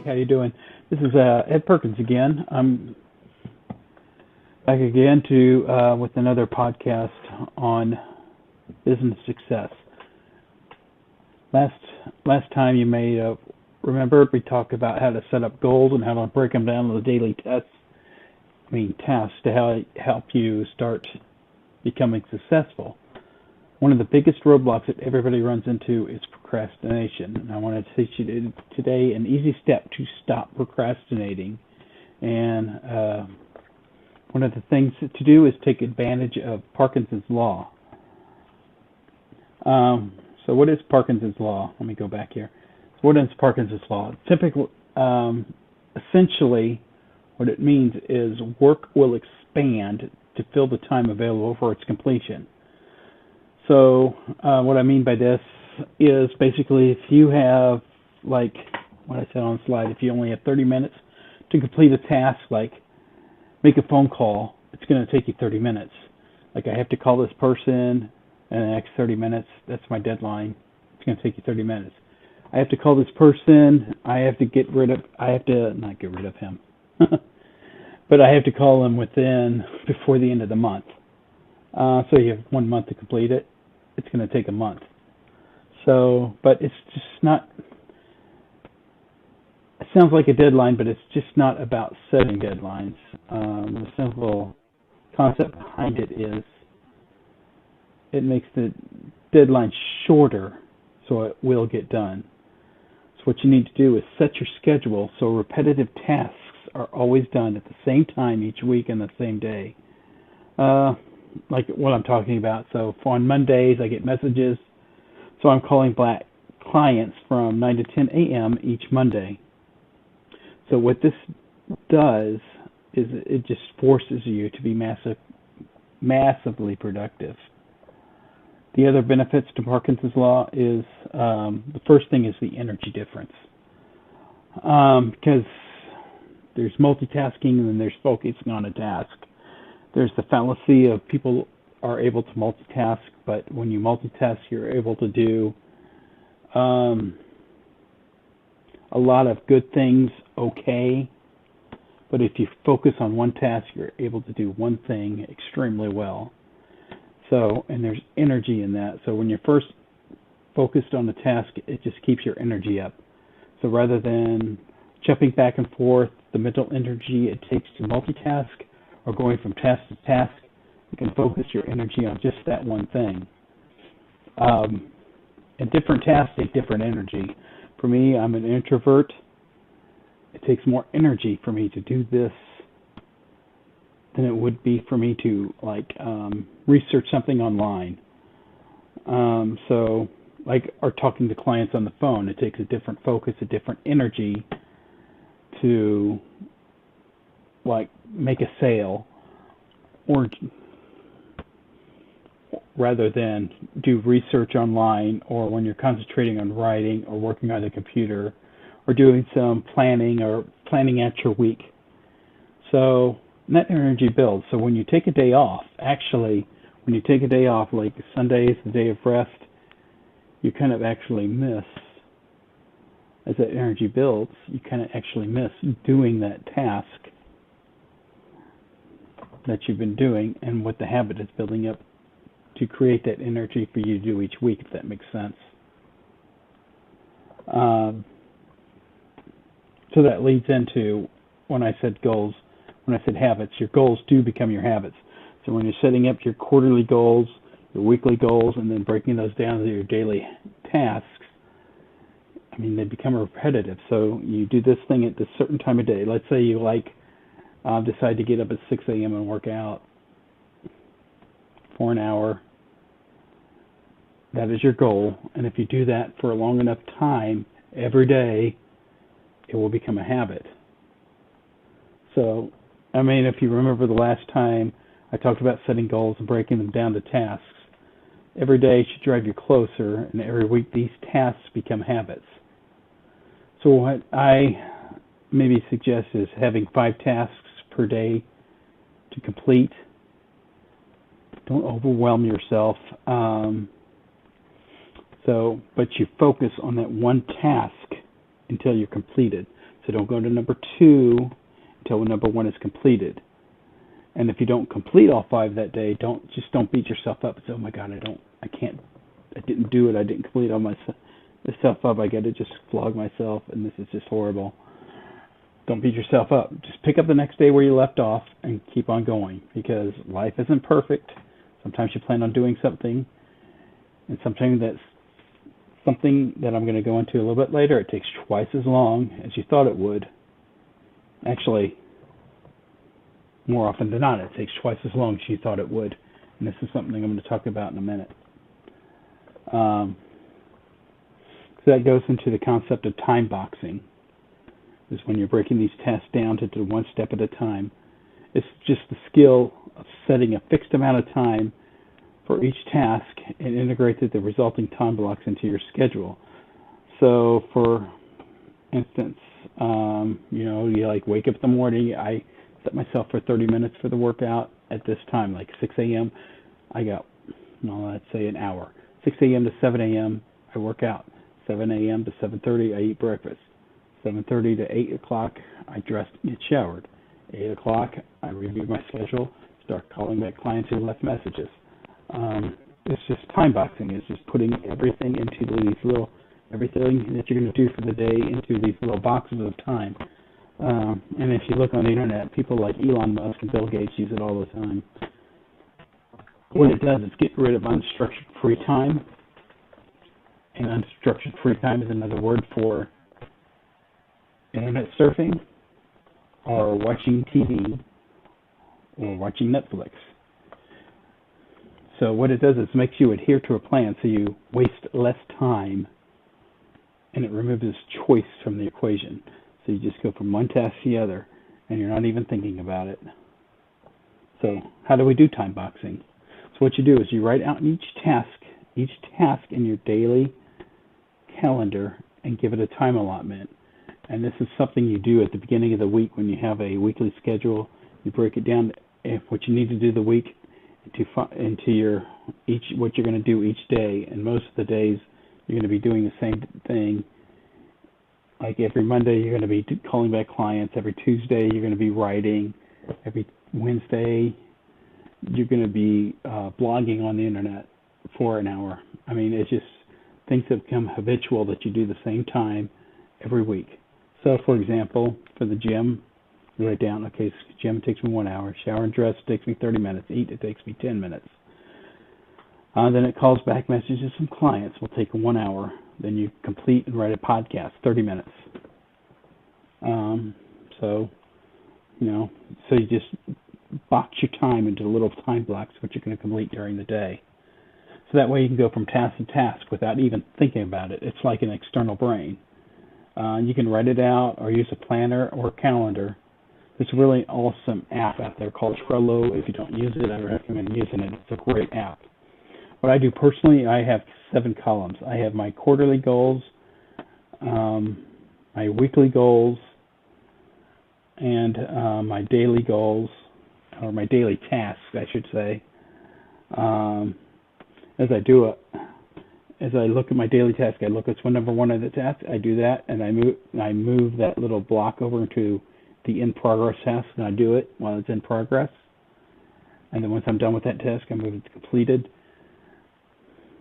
How you doing? This is Ed Perkins again. I'm back again to with another podcast on business success. Last time you may remember we talked about how to set up goals and how to break them down into daily tasks to help you start becoming successful. One of the biggest roadblocks that everybody runs into is procrastination. And I want to teach you today an easy step to stop procrastinating. And one of the things to do is take advantage of Parkinson's law. So what is Parkinson's law? Let me go back here. So what is Parkinson's law? Typically, essentially, what it means is work will expand to fill the time available for its completion. So what I mean by this is basically if you have, like what I said on the slide, if you only have 30 minutes to complete a task, like make a phone call, it's going to take you 30 minutes. Like I have to call this person in the next 30 minutes. That's my deadline. It's going to take you 30 minutes. I have to call this person. I have to not get rid of him, but I have to call him before the end of the month. So you have 1 month to complete it. It's going to take a month. So, but it's just not, it sounds like a deadline, but it's just not about setting deadlines. The simple concept behind it is it makes the deadline shorter so it will get done. So what you need to do is set your schedule so repetitive tasks are always done at the same time each week and the same day. Like what I'm talking about. So on Mondays, I get messages. So I'm calling back clients from 9 to 10 a.m. each Monday. So what this does is it just forces you to be massively productive. The other benefits to Parkinson's law is the first thing is the energy difference. Because there's multitasking and then there's focusing on a task. There's the fallacy of people are able to multitask, but when you multitask, you're able to do a lot of good things okay. But if you focus on one task, you're able to do one thing extremely well. So, and there's energy in that. So when you're first focused on the task, it just keeps your energy up. So rather than jumping back and forth, the mental energy it takes to multitask, or going from task to task, you can focus your energy on just that one thing. And different tasks take different energy. For me, I'm an introvert. It takes more energy for me to do this than it would be for me to research something online. Or talking to clients on the phone, it takes a different focus, a different energy to make a sale, or rather than do research online, or when you're concentrating on writing or working on the computer or doing some planning out your week. So that energy builds. So when you take a day off, like Sunday is the day of rest, you kind of actually miss, as that energy builds, you kind of actually miss doing that task that you've been doing and what the habit is building up to create that energy for you to do each week, if that makes sense. So that leads into when I said goals, when I said habits, your goals do become your habits. So when you're setting up your quarterly goals, your weekly goals, and then breaking those down to your daily tasks, they become repetitive. So you do this thing at this certain time of day. Let's say you decide to get up at 6 a.m. and work out for an hour. That is your goal. And if you do that for a long enough time, every day, it will become a habit. So, if you remember the last time I talked about setting goals and breaking them down to tasks, every day should drive you closer, and every week these tasks become habits. So what I maybe suggest is having 5 tasks per day to complete. Don't overwhelm yourself. But you focus on that one task until you're completed. So don't go to number 2 until number 1 is completed. And if you don't complete all 5 that day, don't beat yourself up and say, oh my God, I didn't do it, I didn't complete all my stuff up, I got to just flog myself, and this is just horrible. Don't beat yourself up. Just pick up the next day where you left off and keep on going, because life isn't perfect. Sometimes you plan on doing something, and sometimes that's something that I'm going to go into a little bit later. It takes twice as long as you thought it would. Actually, more often than not, it takes twice as long as you thought it would. And this is something I'm going to talk about in a minute. So that goes into the concept of time boxing. Is when you're breaking these tasks down to do one step at a time. It's just the skill of setting a fixed amount of time for each task and integrate the resulting time blocks into your schedule. So, for instance, you like wake up in the morning. I set myself for 30 minutes for the workout at this time, like 6 a.m. I got, let's say an hour. 6 a.m. to 7 a.m. I work out. 7 a.m. to 7:30 I eat breakfast. 7:30 to 8 o'clock, I dress and get showered. 8 o'clock, I review my schedule, start calling back clients who left messages. It's just time boxing. It's just putting everything into everything that you're going to do for the day into these little boxes of time. And if you look on the internet, people like Elon Musk and Bill Gates use it all the time. What it does is get rid of unstructured free time. And unstructured free time is another word for internet surfing, or watching TV, or watching Netflix. So what it does is makes you adhere to a plan, so you waste less time, and it removes choice from the equation. So you just go from one task to the other, and you're not even thinking about it. So how do we do time boxing? So what you do is you write out each task in your daily calendar, and give it a time allotment. And this is something you do at the beginning of the week when you have a weekly schedule. You break it down what you need to do the week into what you're going to do each day. And most of the days you're going to be doing the same thing. Like every Monday you're going to be calling back clients. Every Tuesday you're going to be writing. Every Wednesday you're going to be blogging on the internet for an hour. I mean, it's just things have become habitual that you do the same time every week. So, for example, for the gym, you write down, okay, gym takes me 1 hour. Shower and dress takes me 30 minutes. Eat, it takes me 10 minutes. Then it calls back messages from clients. Will take 1 hour. Then you complete and write a podcast, 30 minutes. So you just box your time into little time blocks, what you're going to complete during the day. So that way you can go from task to task without even thinking about it. It's like an external brain. You can write it out or use a planner or a calendar. There's a really awesome app out there called Trello. If you don't use it, I recommend using it. It's a great app. What I do personally, I have 7 columns. I have my quarterly goals, my weekly goals, and my daily goals, or my daily tasks, I should say. As I look at my daily task, I look at what's number 1 of the task. I do that, and I move that little block over into the in progress task, and I do it while it's in progress. And then once I'm done with that task, I move it to completed.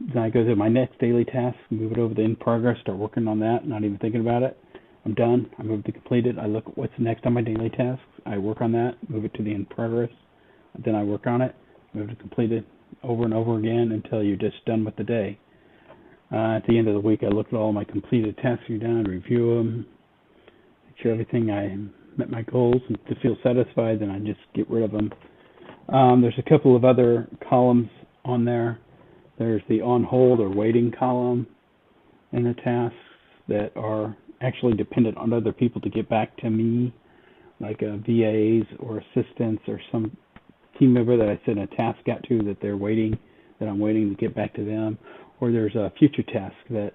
Then I go to my next daily task, move it over to in progress, start working on that, not even thinking about it. I'm done. I move it to completed. I look at what's next on my daily tasks. I work on that, move it to the in progress. Then I work on it, move it to completed, over and over again until you're just done with the day. At the end of the week, I look at all my completed tasks are done, review them, make sure I met my goals, and to feel satisfied, then I just get rid of them. There's a couple of other columns on there. There's the on hold or waiting column in the tasks that are actually dependent on other people to get back to me, like VAs or assistants or some team member that I send a task out to that I'm waiting to get back to them. Or there's a future task that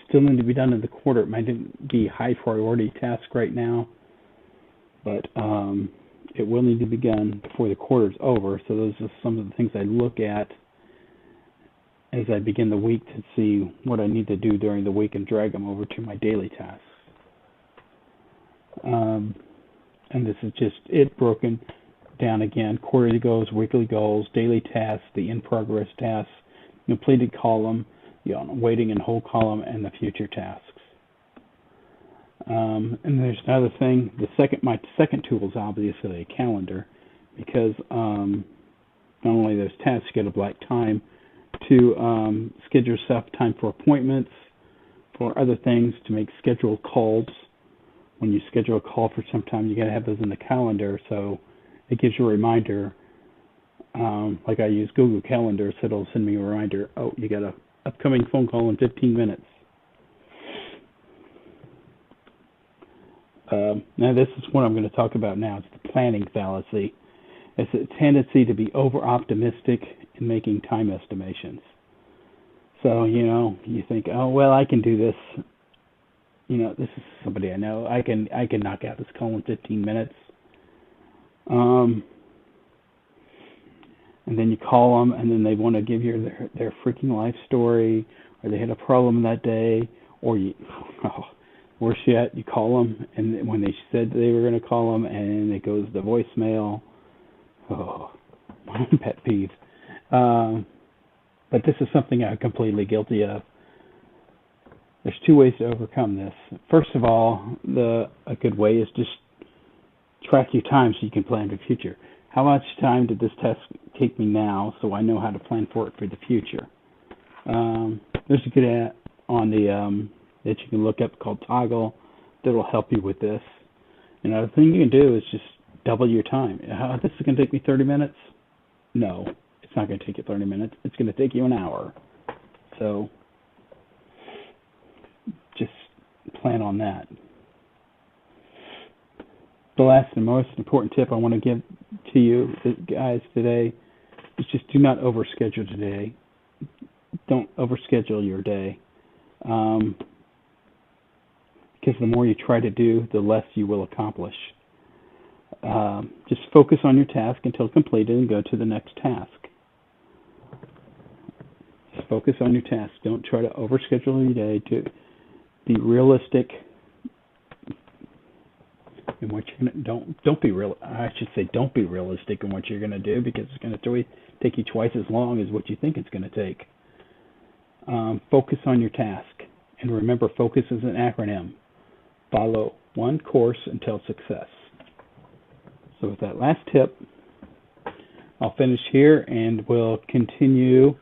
still need to be done in the quarter. It might be a high priority task right now, but it will need to be done before the quarter's over. So those are some of the things I look at as I begin the week to see what I need to do during the week and drag them over to my daily tasks. Um, and this is just it broken down again: quarterly goals, weekly goals, daily tasks, the in progress tasks, completed column, the waiting and hold column, and the future tasks. And there's another thing. My second tool is obviously a calendar, because not only those tasks, you get a black time to schedule yourself time for appointments, for other things, to make scheduled calls. When you schedule a call for some time, you got to have those in the calendar, so it gives you a reminder. Like I use Google Calendar, so it'll send me a reminder. Oh, you got a upcoming phone call in 15 minutes. Now this is what I'm going to talk about now. It's the planning fallacy. It's a tendency to be over-optimistic in making time estimations. So, you think, oh, well, I can do this. This is somebody I know. I can knock out this call in 15 minutes. And then you call them, and then they want to give you their freaking life story, or they had a problem that day, or worse yet, you call them, and when they said they were going to call them, and it goes to voicemail. Oh, my pet peeve. But this is something I'm completely guilty of. There's two ways to overcome this. First of all, a good way is just track your time so you can plan for the future. How much time did this task take me now, so I know how to plan for it for the future? There's a good app on the that you can look up called Toggle that'll help you with this. Another thing you can do is just double your time. This is going to take me 30 minutes? No, it's not going to take you 30 minutes. It's going to take you an hour. So just plan on that. The last and most important tip I want to give to you guys today is just do not overschedule today. Don't overschedule your day. Because the more you try to do, the less you will accomplish. Just focus on your task until completed and go to the next task. Just focus on your task. Don't try to overschedule your day. To be realistic in what you're gonna don't be real. I should say don't be realistic in what you're gonna do, because it's gonna take you twice as long as what you think it's gonna take. Focus on your task, and remember, focus is an acronym. Follow one course until success. So with that last tip, I'll finish here, and we'll continue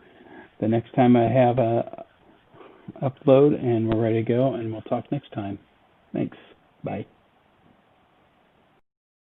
the next time I have a upload, and we're ready to go, and we'll talk next time.